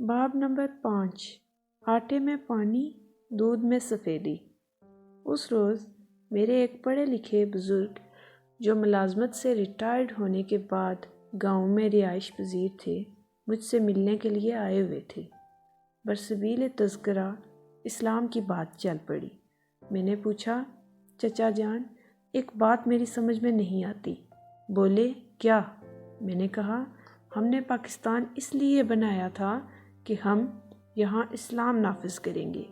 باب نمبر 5 آٹے میں پانی دودھ میں سفیدی۔ اس روز میرے ایک پڑھے لکھے بزرگ جو ملازمت سے ریٹائرڈ ہونے کے بعد گاؤں میں رہائش پذیر تھے مجھ سے ملنے کے لیے آئے ہوئے تھے۔ برسبیل تذکرہ اسلام کی بات چل پڑی۔ میں نے پوچھا، چچا جان ایک بات میری سمجھ میں نہیں آتی۔ بولے، کیا؟ میں نے کہا، ہم نے پاکستان اس لیے بنایا تھا کہ ہم یہاں اسلام نافذ کریں گے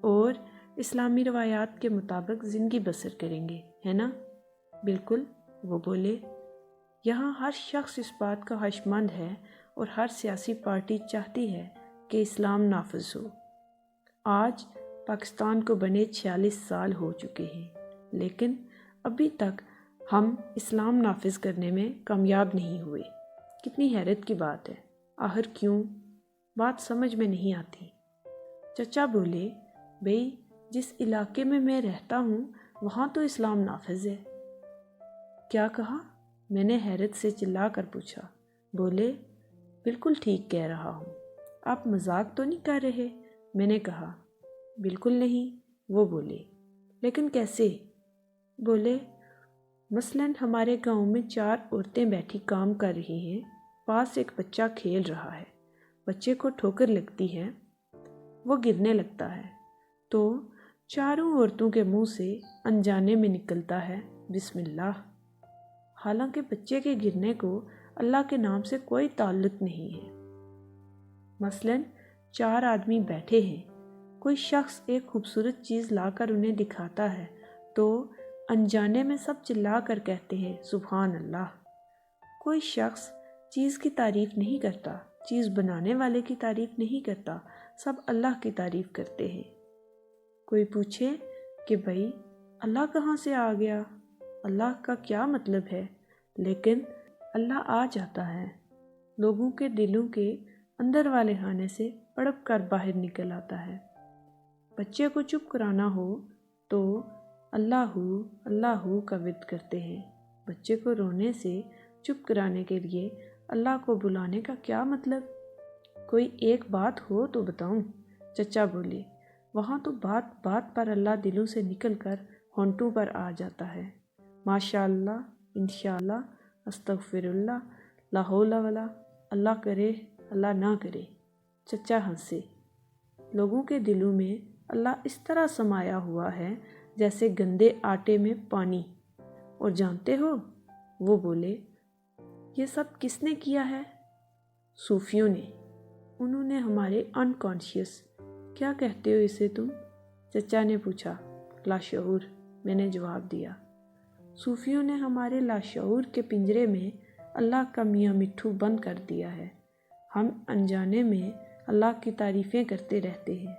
اور اسلامی روایات کے مطابق زندگی بسر کریں گے، ہے نا؟ بالکل، وہ بولے۔ یہاں ہر شخص اس بات کا خواہشمند ہے اور ہر سیاسی پارٹی چاہتی ہے کہ اسلام نافذ ہو۔ آج پاکستان کو بنے 46 سال ہو چکے ہیں، لیکن ابھی تک ہم اسلام نافذ کرنے میں کامیاب نہیں ہوئے۔ کتنی حیرت کی بات ہے، آخر کیوں؟ بات سمجھ میں نہیں آتی۔ چچا بولے، بھئی جس علاقے میں رہتا ہوں وہاں تو اسلام نافذ ہے۔ کیا کہا؟ میں نے حیرت سے چلا کر پوچھا۔ بولے، بالکل ٹھیک کہہ رہا ہوں، آپ مذاق تو نہیں کر رہے؟ میں نے کہا، بالکل نہیں۔ وہ بولے، لیکن کیسے؟ بولے، مثلاً ہمارے گاؤں میں 4 عورتیں بیٹھی کام کر رہی ہیں، پاس ایک بچہ کھیل رہا ہے، بچے کو ٹھوکر لگتی ہے، وہ گرنے لگتا ہے، تو 4 عورتوں کے منہ سے انجانے میں نکلتا ہے بسم اللہ، حالانکہ بچے کے گرنے کو اللہ کے نام سے کوئی تعلق نہیں ہے۔ مثلاً 4 آدمی بیٹھے ہیں، کوئی شخص ایک خوبصورت چیز لا کر انہیں دکھاتا ہے تو انجانے میں سب چلا کر کہتے ہیں سبحان اللہ۔ کوئی شخص چیز کی تعریف نہیں کرتا، چیز بنانے والے کی تعریف نہیں کرتا، سب اللہ کی تعریف کرتے ہیں۔ کوئی پوچھے کہ بھئی اللہ کہاں سے آ گیا، اللہ کا کیا مطلب ہے؟ لیکن اللہ آ جاتا ہے، لوگوں کے دلوں کے اندر والے خانے سے پڑپ کر باہر نکل آتا ہے۔ بچے کو چپ کرانا ہو تو اللہ کا ورد کرتے ہیں۔ بچے کو رونے سے چپ کرانے کے لیے اللہ کو بلانے کا کیا مطلب؟ کوئی ایک بات ہو تو بتاؤں؟ چچا بولے، وہاں تو بات بات پر اللہ دلوں سے نکل کر ہونٹوں پر آ جاتا ہے۔ ماشاء اللہ، انشاءاللہ، استغفر اللہ، لا حول ولا، اللہ کرے اللہ نہ کرے۔ چچا ہنسے۔ لوگوں کے دلوں میں اللہ اس طرح سمایا ہوا ہے جیسے گندے آٹے میں پانی۔ اور جانتے ہو؟ وہ بولے، یہ سب کس نے کیا ہے؟ صوفیوں نے۔ انہوں نے ہمارے انکانشیس، کیا کہتے ہو اسے تم؟ چچا نے پوچھا۔ لاشعور، میں نے جواب دیا۔ صوفیوں نے ہمارے لاشعور کے پنجرے میں اللہ کا میاں مٹھو بند کر دیا ہے۔ ہم انجانے میں اللہ کی تعریفیں کرتے رہتے ہیں،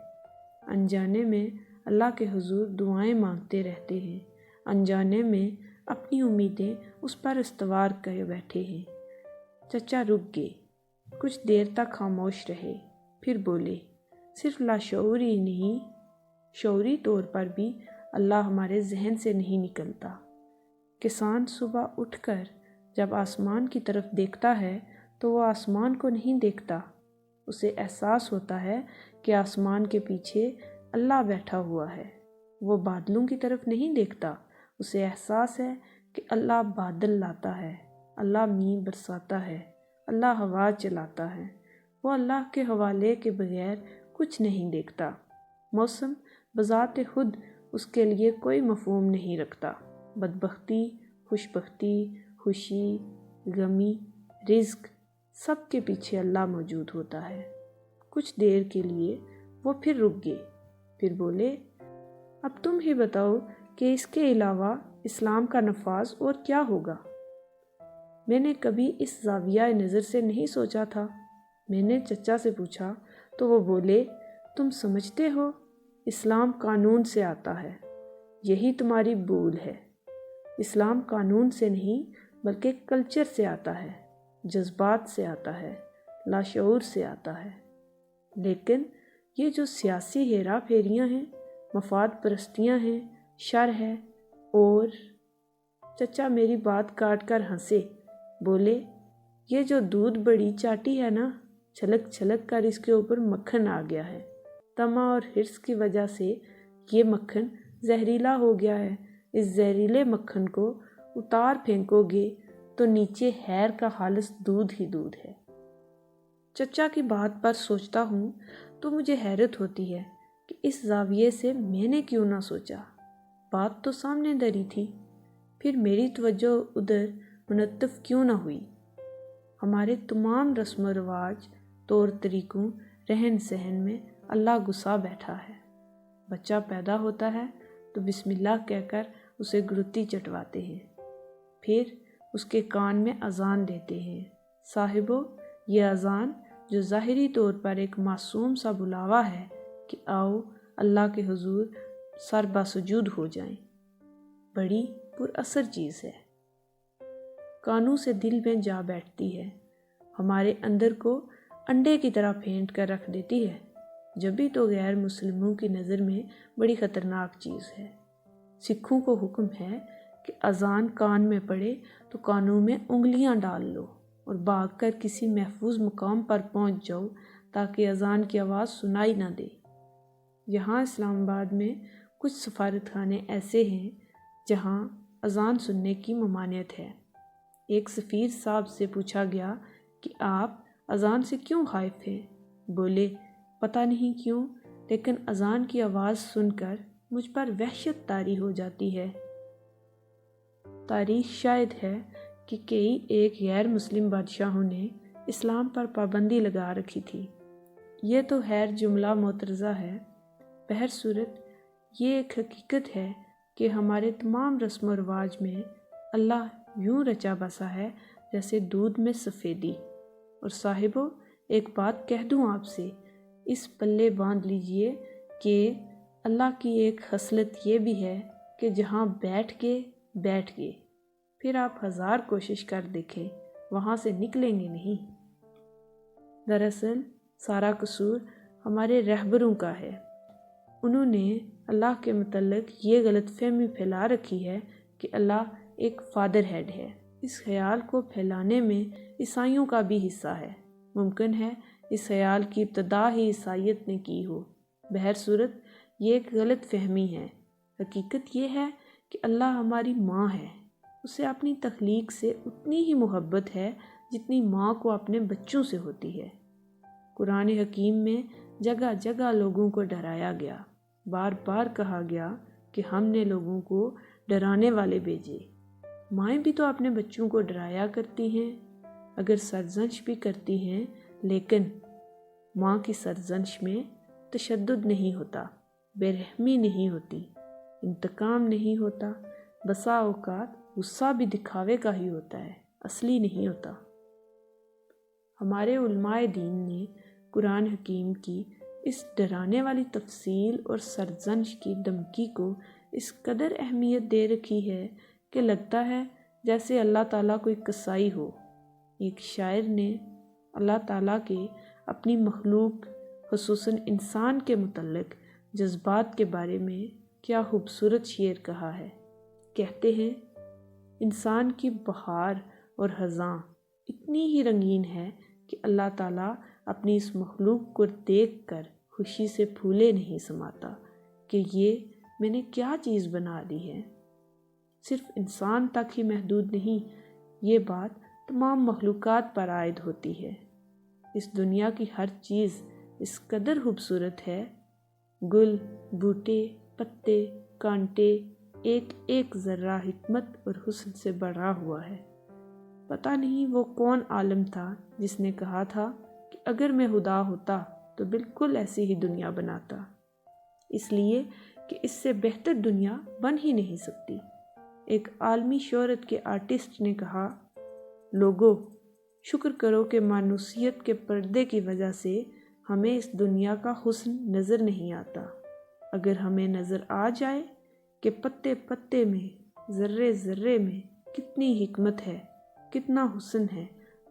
انجانے میں اللہ کے حضور دعائیں مانگتے رہتے ہیں، انجانے میں اپنی امیدیں اس پر استوار کر بیٹھے ہیں۔ چچا رک گئے، کچھ دیر تک خاموش رہے، پھر بولے، صرف لاشعور ہی نہیں، شعوری طور پر بھی اللہ ہمارے ذہن سے نہیں نکلتا۔ کسان صبح اٹھ کر جب آسمان کی طرف دیکھتا ہے تو وہ آسمان کو نہیں دیکھتا، اسے احساس ہوتا ہے کہ آسمان کے پیچھے اللہ بیٹھا ہوا ہے۔ وہ بادلوں کی طرف نہیں دیکھتا، اسے احساس ہے کہ اللہ بادل لاتا ہے، اللہ میਂہ برساتا ہے، اللہ ہوا چلاتا ہے۔ وہ اللہ کے حوالے کے بغیر کچھ نہیں دیکھتا۔ موسم بذات خود اس کے لیے کوئی مفہوم نہیں رکھتا۔ بدبختی، خوشبختی، خوشی، غمی، رزق، سب کے پیچھے اللہ موجود ہوتا ہے۔ کچھ دیر کے لیے وہ پھر رک گئے، پھر بولے، اب تم ہی بتاؤ کہ اس کے علاوہ اسلام کا نفاذ اور کیا ہوگا؟ میں نے کبھی اس زاویہ نظر سے نہیں سوچا تھا۔ میں نے چچا سے پوچھا تو وہ بولے، تم سمجھتے ہو اسلام قانون سے آتا ہے، یہی تمہاری بھول ہے۔ اسلام قانون سے نہیں بلکہ کلچر سے آتا ہے، جذبات سے آتا ہے، لاشعور سے آتا ہے۔ لیکن یہ جو سیاسی ہیرا پھیریاں ہیں، مفاد پرستیاں ہیں، شر ہے، اور چچا میری بات کاٹ کر ہنسے، بولے، یہ جو دودھ بڑی چاٹی ہے نا، چھلک چھلک کر اس کے اوپر مکھن آ گیا ہے۔ طمع اور حرص کی وجہ سے یہ مکھن زہریلا ہو گیا ہے۔ اس زہریلے مکھن کو اتار پھینکو گے تو نیچے حیر کا خالص دودھ ہی دودھ ہے۔ چچا کی بات پر سوچتا ہوں تو مجھے حیرت ہوتی ہے کہ اس زاویے سے میں نے کیوں نہ سوچا۔ بات تو سامنے دری تھی، پھر میری توجہ ادھر منتف کیوں نہ ہوئی۔ ہمارے تمام رسم و رواج، طور طریقوں، رہن سہن میں اللہ گھسا بیٹھا ہے۔ بچہ پیدا ہوتا ہے تو بسم اللہ کہہ کر اسے گڑتی چٹواتے ہیں، پھر اس کے کان میں اذان دیتے ہیں۔ صاحبو، یہ اذان جو ظاہری طور پر ایک معصوم سا بلاوا ہے کہ آؤ اللہ کے حضور سر باسجود ہو جائیں، بڑی پر اثر چیز ہے۔ کانوں سے دل میں جا بیٹھتی ہے، ہمارے اندر کو انڈے کی طرح پھینٹ کر رکھ دیتی ہے، جبھی تو غیر مسلموں کی نظر میں بڑی خطرناک چیز ہے۔ سکھوں کو حکم ہے کہ اذان کان میں پڑے تو کانوں میں انگلیاں ڈال لو اور بھاگ کر کسی محفوظ مقام پر پہنچ جاؤ تاکہ اذان کی آواز سنائی نہ دے۔ یہاں اسلام آباد میں کچھ سفارت خانے ایسے ہیں جہاں اذان سننے کی ممانعت ہے۔ ایک سفیر صاحب سے پوچھا گیا کہ آپ اذان سے کیوں خائف ہیں؟ بولے، پتہ نہیں کیوں، لیکن اذان کی آواز سن کر مجھ پر وحشت طاری ہو جاتی ہے۔ تاریخ شاہد ہے کہ کئی ایک غیر مسلم بادشاہوں نے اسلام پر پابندی لگا رکھی تھی۔ یہ تو خیر جملہ معترضہ ہے۔ بہرصورت یہ ایک حقیقت ہے کہ ہمارے تمام رسم و رواج میں اللہ یوں رچا بسا ہے جیسے دودھ میں سفیدی۔ اور صاحبو، ایک بات کہہ دوں آپ سے، اس پلے باندھ لیجئے کہ اللہ کی ایک خصلت یہ بھی ہے کہ جہاں بیٹھ گئے، پھر آپ 1000 کوشش کر دیکھیں، وہاں سے نکلیں گے نہیں۔ دراصل سارا قصور ہمارے رہبروں کا ہے۔ انہوں نے اللہ کے متعلق یہ غلط فہمی پھیلا رکھی ہے کہ اللہ ایک فادر ہیڈ ہے۔ اس خیال کو پھیلانے میں عیسائیوں کا بھی حصہ ہے۔ ممکن ہے اس خیال کی ابتدا ہی عیسائیت نے کی ہو۔ بہرصورت یہ ایک غلط فہمی ہے۔ حقیقت یہ ہے کہ اللہ ہماری ماں ہے۔ اسے اپنی تخلیق سے اتنی ہی محبت ہے جتنی ماں کو اپنے بچوں سے ہوتی ہے۔ قرآن حکیم میں جگہ جگہ لوگوں کو ڈرایا گیا، بار بار کہا گیا کہ ہم نے لوگوں کو ڈرانے والے بھیجے۔ مائیں بھی تو اپنے بچوں کو ڈرایا کرتی ہیں، اگر سرزنش بھی کرتی ہیں، لیکن ماں کی سرزنش میں تشدد نہیں ہوتا، بے رحمی نہیں ہوتی، انتقام نہیں ہوتا، بسا اوقات غصہ بھی دکھاوے کا ہی ہوتا ہے، اصلی نہیں ہوتا۔ ہمارے علماء دین نے قرآن حکیم کی اس ڈرانے والی تفصیل اور سرزنش کی دھمکی کو اس قدر اہمیت دے رکھی ہے کہ لگتا ہے جیسے اللہ تعالیٰ کوئی قصائی ہو۔ ایک شاعر نے اللہ تعالیٰ کے اپنی مخلوق خصوصاً انسان کے متعلق جذبات کے بارے میں کیا خوبصورت شعر کہا ہے۔ کہتے ہیں، انسان کی بہار اور خزاں اتنی ہی رنگین ہے کہ اللہ تعالیٰ اپنی اس مخلوق کو دیکھ کر خوشی سے پھولے نہیں سماتا کہ یہ میں نے کیا چیز بنا دی ہے۔ صرف انسان تک ہی محدود نہیں، یہ بات تمام مخلوقات پر عائد ہوتی ہے۔ اس دنیا کی ہر چیز اس قدر خوبصورت ہے، گل، بوٹے، پتے، کانٹے، ایک ایک ذرہ حکمت اور حسن سے بھرا ہوا ہے۔ پتہ نہیں وہ کون عالم تھا جس نے کہا تھا کہ اگر میں خدا ہوتا تو بالکل ایسی ہی دنیا بناتا، اس لیے کہ اس سے بہتر دنیا بن ہی نہیں سکتی۔ ایک عالمی شہرت کے آرٹسٹ نے کہا، لوگو، شکر کرو کہ مانوسیت کے پردے کی وجہ سے ہمیں اس دنیا کا حسن نظر نہیں آتا۔ اگر ہمیں نظر آ جائے کہ پتے پتے میں، ذرے ذرے میں کتنی حکمت ہے، کتنا حسن ہے،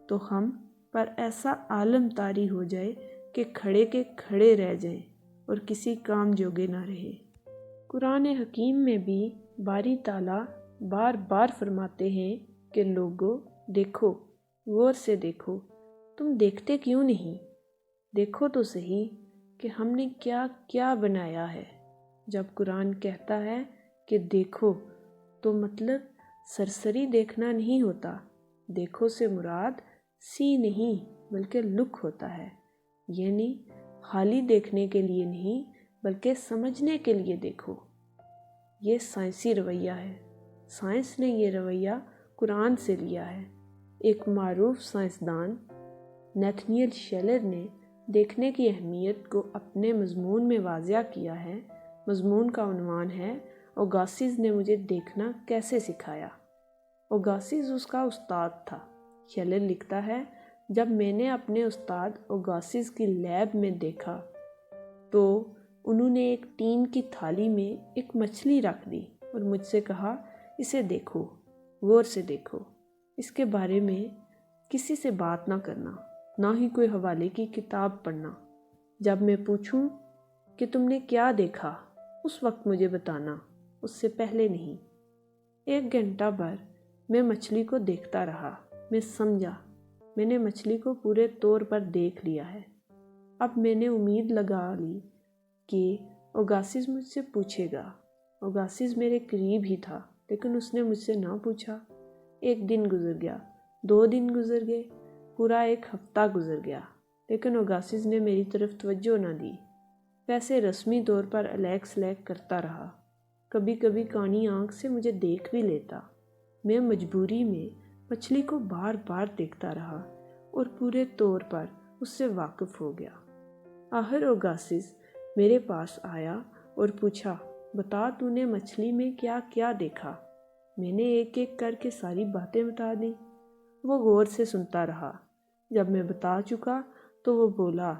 تو ہم پر ایسا عالم طاری ہو جائے کہ کھڑے کے کھڑے رہ جائیں اور کسی کام جوگے نہ رہے۔ قرآن حکیم میں بھی باری تعالیٰ بار بار فرماتے ہیں کہ لوگو دیکھو، غور سے دیکھو، تم دیکھتے کیوں نہیں؟ دیکھو تو صحیح کہ ہم نے کیا کیا بنایا ہے۔ جب قرآن کہتا ہے کہ دیکھو تو مطلب سرسری دیکھنا نہیں ہوتا۔ دیکھو سے مراد سی نہیں بلکہ لک ہوتا ہے، یعنی خالی دیکھنے کے لیے نہیں بلکہ سمجھنے کے لیے دیکھو۔ یہ سائنسی رویہ ہے۔ سائنس نے یہ رویہ قرآن سے لیا ہے۔ ایک معروف سائنسدان نیتھنیل شیلر نے دیکھنے کی اہمیت کو اپنے مضمون میں واضح کیا ہے۔ مضمون کا عنوان ہے اوگاسیز نے مجھے دیکھنا کیسے سکھایا۔ اوگاسیز اس کا استاد تھا۔ شیلر لکھتا ہے، جب میں نے اپنے استاد اوگاسیز کی لیب میں دیکھا تو انہوں نے ایک ٹین کی تھالی میں ایک مچھلی رکھ دی اور مجھ سے کہا، اسے دیکھو، غور سے دیکھو، اس کے بارے میں کسی سے بات نہ کرنا، نہ ہی کوئی حوالے کی کتاب پڑھنا۔ جب میں پوچھوں کہ تم نے کیا دیکھا اس وقت مجھے بتانا، اس سے پہلے نہیں۔ 1 گھنٹہ بھر میں مچھلی کو دیکھتا رہا۔ میں سمجھا میں نے مچھلی کو پورے طور پر دیکھ لیا ہے۔ اب میں نے امید لگا لی کہ اوگاسیز مجھ سے پوچھے گا۔ اوگاسیز میرے قریب ہی تھا لیکن اس نے مجھ سے نہ پوچھا۔ 1 دن گزر گیا، 2 دن گزر گئے، پورا 1 ہفتہ گزر گیا، لیکن اوگاسیز نے میری طرف توجہ نہ دی۔ ویسے رسمی طور پر الیک سلیک کرتا رہا، کبھی کبھی کانی آنکھ سے مجھے دیکھ بھی لیتا۔ میں مجبوری میں مچھلی کو بار بار دیکھتا رہا اور پورے طور پر اس سے واقف ہو گیا۔ آخر اوگاسیز میرے پاس آیا اور پوچھا، بتا تو نے مچھلی میں کیا کیا دیکھا؟ میں نے ایک ایک کر کے ساری باتیں بتا دیں۔ وہ غور سے سنتا رہا۔ جب میں بتا چکا تو وہ بولا،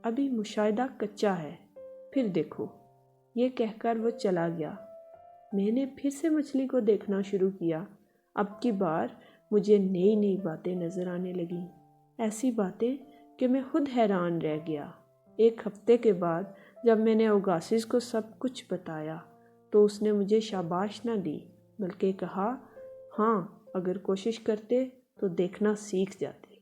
ابھی مشاہدہ کچا ہے، پھر دیکھو۔ یہ کہہ کر وہ چلا گیا۔ میں نے پھر سے مچھلی کو دیکھنا شروع کیا۔ اب کی بار مجھے نئی نئی باتیں نظر آنے لگیں، ایسی باتیں کہ میں خود حیران رہ گیا۔ 1 ہفتے کے بعد جب میں نے اوگاسیز کو سب کچھ بتایا تو اس نے مجھے شاباش نہ دی بلکہ کہا، ہاں اگر کوشش کرتے تو دیکھنا سیکھ جاتے۔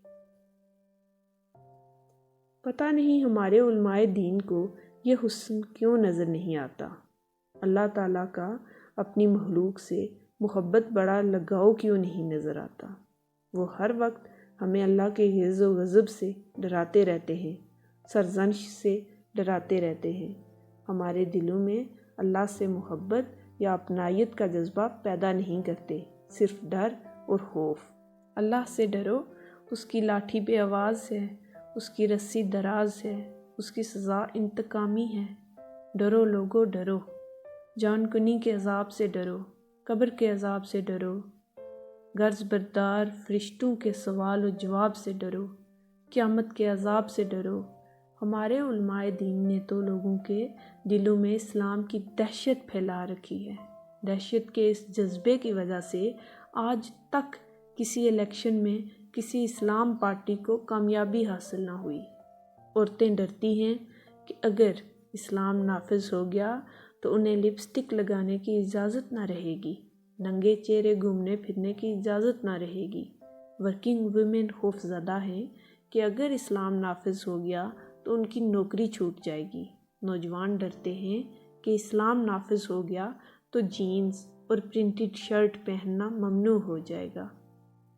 پتہ نہیں ہمارے علماء دین کو یہ حسن کیوں نظر نہیں آتا۔ اللہ تعالیٰ کا اپنی مخلوق سے محبت بڑا لگاؤ کیوں نہیں نظر آتا؟ وہ ہر وقت ہمیں اللہ کے غضب و غضب سے ڈراتے رہتے ہیں، سرزنش سے ڈراتے رہتے ہیں۔ ہمارے دلوں میں اللہ سے محبت یا اپنائیت کا جذبہ پیدا نہیں کرتے، صرف ڈر اور خوف۔ اللہ سے ڈرو، اس کی لاٹھی بے آواز ہے، اس کی رسی دراز ہے، اس کی سزا انتقامی ہے۔ ڈرو لوگو ڈرو، جان کنی کے عذاب سے ڈرو، قبر کے عذاب سے ڈرو، گرز بردار فرشتوں کے سوال و جواب سے ڈرو، قیامت کے عذاب سے ڈرو۔ ہمارے علماء دین نے تو لوگوں کے دلوں میں اسلام کی دہشت پھیلا رکھی ہے۔ دہشت کے اس جذبے کی وجہ سے آج تک کسی الیکشن میں کسی اسلام پارٹی کو کامیابی حاصل نہ ہوئی۔ عورتیں ڈرتی ہیں کہ اگر اسلام نافذ ہو گیا تو انہیں لپسٹک لگانے کی اجازت نہ رہے گی، ننگے چہرے گھومنے پھرنے کی اجازت نہ رہے گی۔ ورکنگ ویمن خوفزدہ ہیں کہ اگر اسلام نافذ ہو گیا تو ان کی نوکری چھوٹ جائے گی۔ نوجوان ڈرتے ہیں کہ اسلام نافذ ہو گیا تو جینز اور پرنٹڈ شرٹ پہننا ممنوع ہو جائے گا۔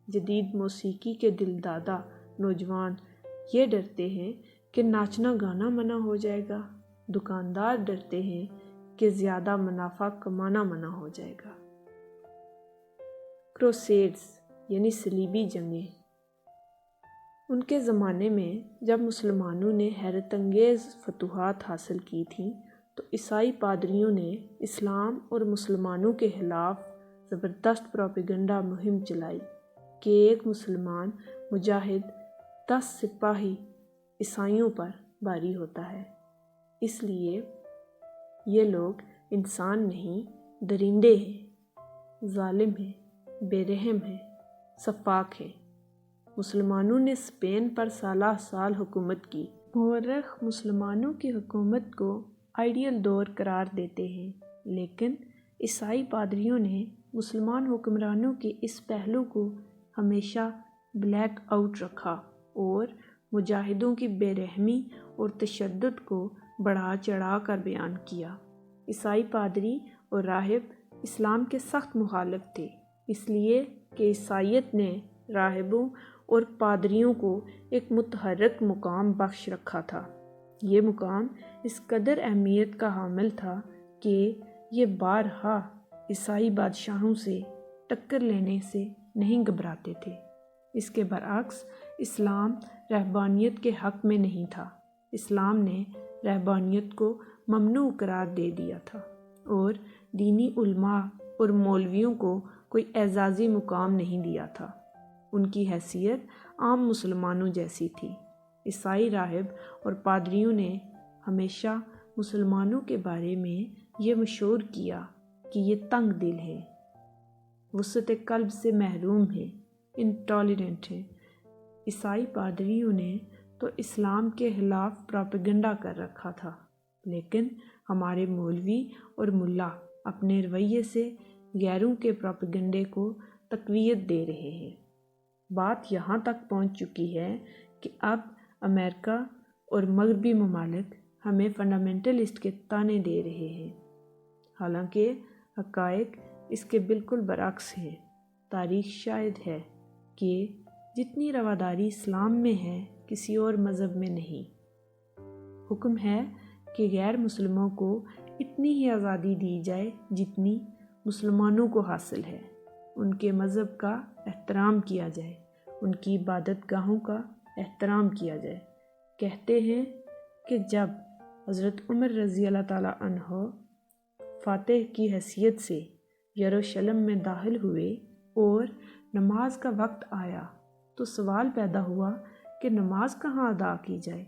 جدید موسیقی کے دلدادہ نوجوان یہ ڈرتے ہیں کہ ناچنا گانا منع ہو جائے گا۔ دکاندار ڈرتے ہیں کہ زیادہ منافع کمانا منع ہو جائے گا۔ کروسیڈز یعنی صلیبی جنگیں۔ ان کے زمانے میں جب مسلمانوں نے حیرت انگیز فتوحات حاصل کی تھیں تو عیسائی پادریوں نے اسلام اور مسلمانوں کے خلاف زبردست پروپیگنڈا مہم چلائی کہ ایک مسلمان مجاہد 10 سپاہی عیسائیوں پر بھاری ہوتا ہے، اس لیے یہ لوگ انسان نہیں درندے ہیں، ظالم ہیں، بے رحم ہیں، سفاک ہیں۔ مسلمانوں نے اسپین پر سالہ سال حکومت کی۔ مورخ مسلمانوں کی حکومت کو آئیڈیل دور قرار دیتے ہیں، لیکن عیسائی پادریوں نے مسلمان حکمرانوں کے اس پہلو کو ہمیشہ بلیک آؤٹ رکھا اور مجاہدوں کی بے رحمی اور تشدد کو بڑھا چڑھا کر بیان کیا۔ عیسائی پادری اور راہب اسلام کے سخت مخالف تھے، اس لیے کہ عیسائیت نے راہبوں اور پادریوں کو ایک متحرک مقام بخش رکھا تھا۔ یہ مقام اس قدر اہمیت کا حامل تھا کہ یہ بارہا عیسائی بادشاہوں سے ٹکر لینے سے نہیں گھبراتے تھے۔ اس کے برعکس اسلام رہبانیت کے حق میں نہیں تھا۔ اسلام نے رہبانیت کو ممنوع قرار دے دیا تھا اور دینی علماء اور مولویوں کو کوئی اعزازی مقام نہیں دیا تھا۔ ان کی حیثیت عام مسلمانوں جیسی تھی۔ عیسائی راہب اور پادریوں نے ہمیشہ مسلمانوں کے بارے میں یہ مشہور کیا کہ یہ تنگ دل ہیں، وسعت قلب سے محروم ہیں، انٹالرنٹ ہیں۔ عیسائی پادریوں نے تو اسلام کے خلاف پروپیگنڈا کر رکھا تھا، لیکن ہمارے مولوی اور ملا اپنے رویے سے غیروں کے پروپیگنڈے کو تقویت دے رہے ہیں۔ بات یہاں تک پہنچ چکی ہے کہ اب امریکہ اور مغربی ممالک ہمیں فنڈامنٹلسٹ کے طعنے دے رہے ہیں، حالانکہ حقائق اس کے بالکل برعکس ہیں۔ تاریخ شاہد ہے کہ جتنی رواداری اسلام میں ہے کسی اور مذہب میں نہیں۔ حکم ہے کہ غیر مسلموں کو اتنی ہی آزادی دی جائے جتنی مسلمانوں کو حاصل ہے، ان کے مذہب کا احترام کیا جائے، ان کی عبادت گاہوں کا احترام کیا جائے۔ کہتے ہیں کہ جب حضرت عمر رضی اللہ تعالیٰ عنہ فاتح کی حیثیت سے یروشلم میں داخل ہوئے اور نماز کا وقت آیا تو سوال پیدا ہوا کہ نماز کہاں ادا کی جائے۔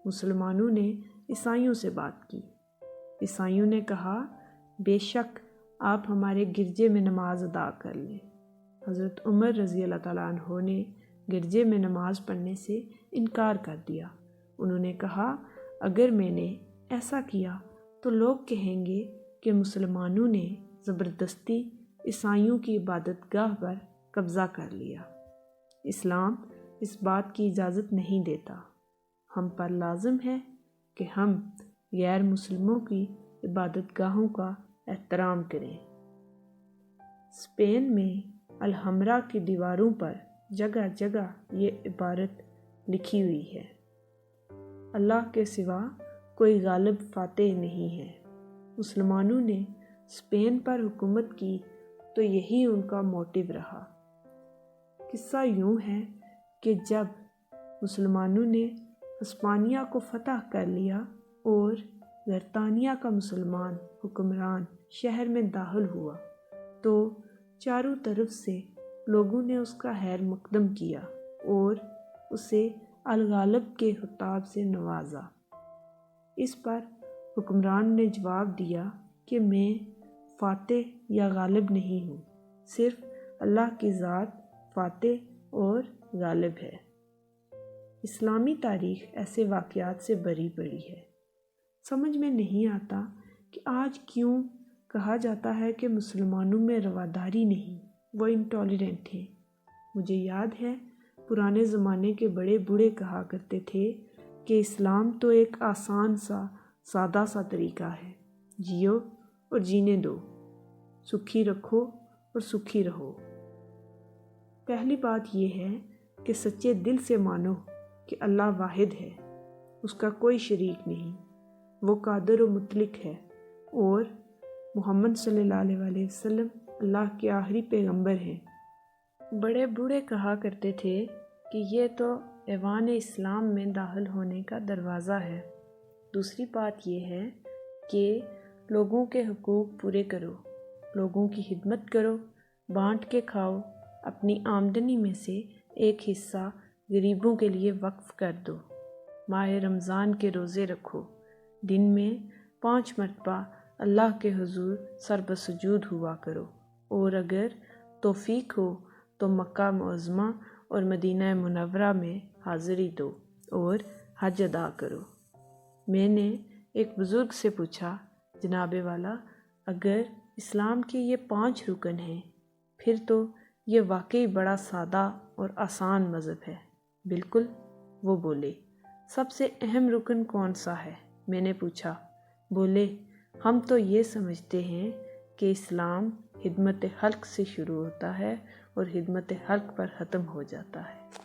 مسلمانوں نے عیسائیوں سے بات کی۔ عیسائیوں نے کہا، بے شک آپ ہمارے گرجے میں نماز ادا کر لیں۔ حضرت عمر رضی اللہ تعالیٰ عنہ نے گرجے میں نماز پڑھنے سے انکار کر دیا۔ انہوں نے کہا، اگر میں نے ایسا کیا تو لوگ کہیں گے کہ مسلمانوں نے زبردستی عیسائیوں کی عبادت گاہ پر قبضہ کر لیا۔ اسلام اس بات کی اجازت نہیں دیتا۔ ہم پر لازم ہے کہ ہم غیر مسلموں کی عبادت گاہوں کا احترام کریں۔ اسپین میں الحمرا کی دیواروں پر جگہ جگہ یہ عبارت لکھی ہوئی ہے، اللہ کے سوا کوئی غالب فاتح نہیں ہے۔ مسلمانوں نے اسپین پر حکومت کی تو یہی ان کا موٹو رہا۔ قصہ یوں ہے کہ جب مسلمانوں نے ہسپانیہ کو فتح کر لیا اور برطانیہ کا مسلمان حکمران شہر میں داخل ہوا تو چاروں طرف سے لوگوں نے اس کا خیر مقدم کیا اور اسے الغالب کے خطاب سے نوازا۔ اس پر حکمران نے جواب دیا کہ میں فاتح یا غالب نہیں ہوں، صرف اللہ کی ذات فاتح اور غالب ہے۔ اسلامی تاریخ ایسے واقعات سے بھری پڑی ہے۔ سمجھ میں نہیں آتا کہ آج کیوں کہا جاتا ہے کہ مسلمانوں میں رواداری نہیں، وہ انٹالرنٹ ہیں۔ مجھے یاد ہے پرانے زمانے کے بڑے بوڑھے کہا کرتے تھے کہ اسلام تو ایک آسان سا سادہ سا طریقہ ہے، جیو اور جینے دو، سکھی رکھو اور سکھی رہو۔ پہلی بات یہ ہے کہ سچے دل سے مانو کہ اللہ واحد ہے، اس کا کوئی شریک نہیں، وہ قادر و مطلق ہے اور محمد صلی اللہ علیہ وسلم اللہ کے آخری پیغمبر ہیں۔ بڑے بوڑھے کہا کرتے تھے کہ یہ تو ایوان اسلام میں داخل ہونے کا دروازہ ہے۔ دوسری بات یہ ہے کہ لوگوں کے حقوق پورے کرو، لوگوں کی خدمت کرو، بانٹ کے کھاؤ، اپنی آمدنی میں سے ایک حصہ غریبوں کے لیے وقف کر دو، ماہ رمضان کے روزے رکھو، دن میں 5 مرتبہ اللہ کے حضور سر بسجود ہوا کرو، اور اگر توفیق ہو تو مکہ معظمہ اور مدینہ منورہ میں حاضری دو اور حج ادا کرو۔ میں نے ایک بزرگ سے پوچھا، جناب والا، اگر اسلام کے یہ 5 رکن ہیں پھر تو یہ واقعی بڑا سادہ اور آسان مذہب ہے۔ بالکل، وہ بولے، سب سے اہم رکن کون سا ہے؟ میں نے پوچھا۔ بولے، ہم تو یہ سمجھتے ہیں کہ اسلام خدمت خلق سے شروع ہوتا ہے اور خدمت خلق پر ختم ہو جاتا ہے۔